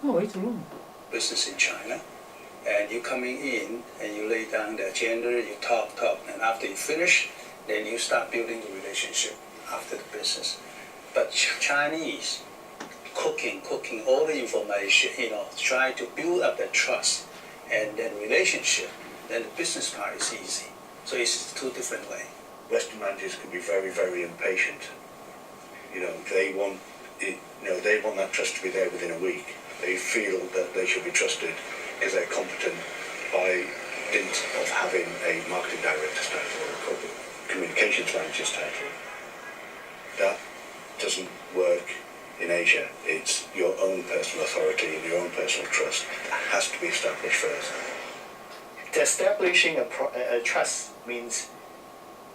No, it's wrong. Business in China, and you coming in and you lay down the agenda, you talk, and after you finish, then you start building the relationship after the business. But Chinese, cooking all the information, try to build up the trust and then relationship, then the business part is easy. So it's two different ways. Western managers can be very, very impatient. They want they want that trust to be there within a week. They feel that they should be trusted if they're competent by dint of having a marketing director's title or a corporate communications manager's title. That doesn't work in Asia. It's your own personal authority and your own personal trust that has to be established first. Establishing a trust means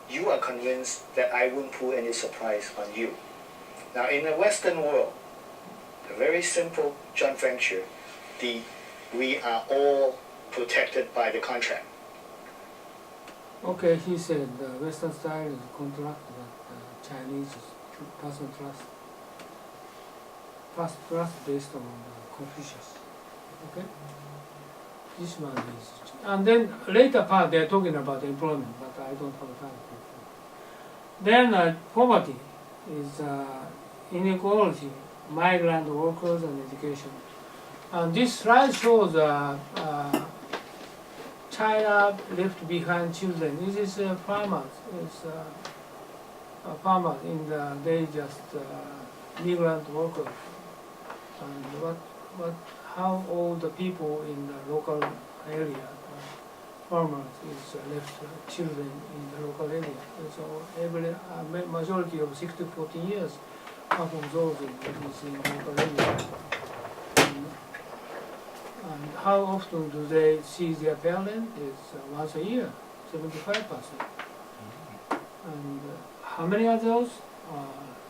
you are convinced that I won't put any surprise on you. Now, in the Western world, a very simple joint venture, we are all protected by the contract. Okay, he said the Western style is contract, but Chinese is personal trust. Trust based on Confucius. Okay? This one is. And then later part they're talking about employment, but I don't have time. Then poverty is inequality, migrant workers and education. And this slide shows China left behind children. This is farmers. It's farmers in they just migrant workers. And how old the people in the local area, farmers is left children in the local area. So every majority of 6 to 14 years are from those in the local area. And how often do they see their parents? It's once a year, 75%. And how many of those?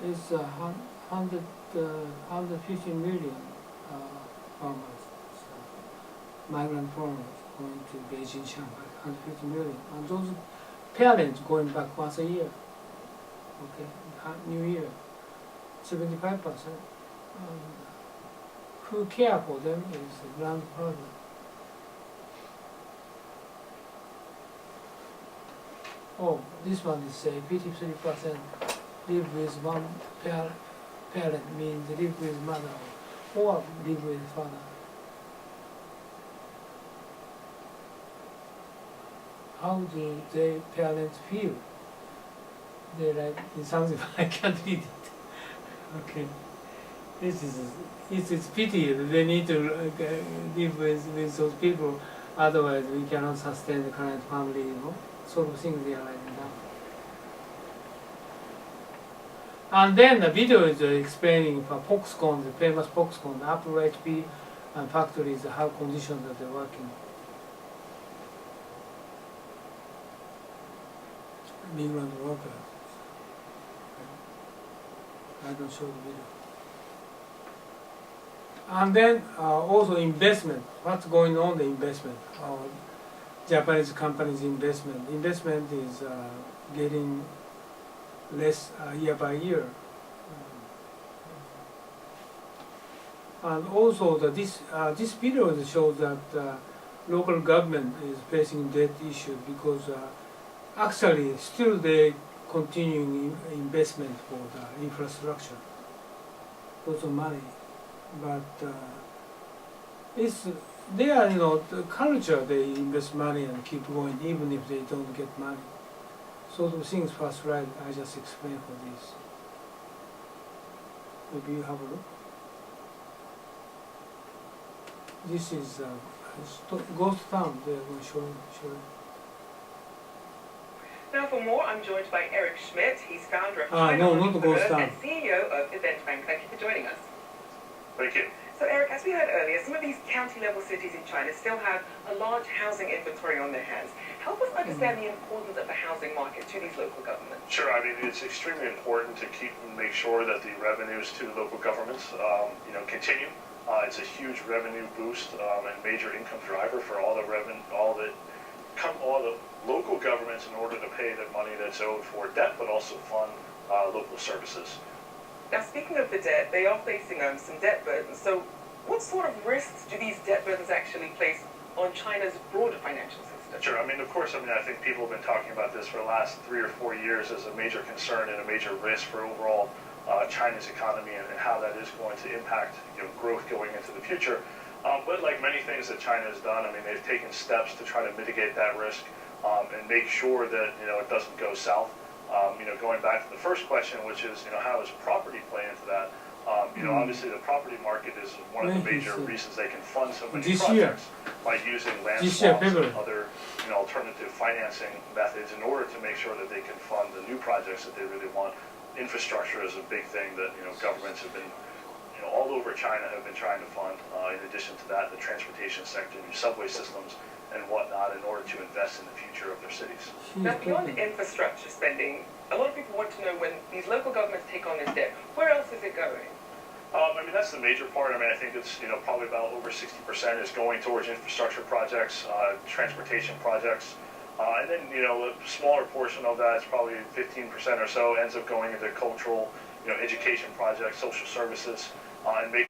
It's 150 million farmers, migrant farmers going to Beijing, Shanghai, 150 million. And those parents going back once a year. Okay, New Year, 75%. Who care for them is the grandfather. Oh, this one is say 53% live with one parent, means live with mother or live with father. How do their parents feel? They like in something I can't read it. Okay. It's pity they need to live with those people, otherwise we cannot sustain the current family, sort of things they are writing down. And then the video is explaining for Foxconn, the famous Foxconn, Apple HP and factories, how conditions that they're working. Migrant workers. I don't show the video. And then also investment. What's going on the investment? Japanese companies' investment. Investment is getting less year by year. And also this video shows that local government is facing debt issues because actually still they continuing investment for the infrastructure. Lots of money. But they are, the culture, they invest money and keep going even if they don't get money. Sort of things first right, I just explained for this. Maybe you have a look. This is ghost town, they're going to show you. Now for more, I'm joined by Eric Schmidt. He's founder of China and CEO of Event Bank. Thank you for joining us. Thank you. So Eric, as we heard earlier, some of these county-level cities in China still have a large housing inventory on their hands. Help us understand the importance of the housing market to these local governments. Sure. I mean, it's extremely important to make sure that the revenues to local governments, continue. It's a huge revenue boost and major income driver for all the local governments in order to pay the money that's owed for debt, but also fund local services. Now, speaking of the debt, they are facing some debt burdens. So What sort of risks do these debt burdens actually place on China's broader financial system? Sure. I mean, of course, I think people have been talking about this for the last 3 or 4 years as a major concern and a major risk for overall China's economy and how that is going to impact growth going into the future. But like many things that China has done, I mean, they've taken steps to try to mitigate that risk and make sure that it doesn't go south. Going back to the first question, which is how does property play into that? Obviously the property market is one of the major reasons they can fund so many projects by using land swaps and other alternative financing methods in order to make sure that they can fund the new projects that they really want. Infrastructure is a big thing that governments have been all over China have been trying to fund. In addition to that, the transportation sector, new subway systems and whatnot in order to invest in the future of their cities. Now, beyond infrastructure spending, a lot of people want to know when these local governments take on this debt, where else is it going? That's the major part. I think it's probably about over 60% is going towards infrastructure projects, transportation projects, and then a smaller portion of that is probably 15% or so ends up going into cultural, education projects, social services, and making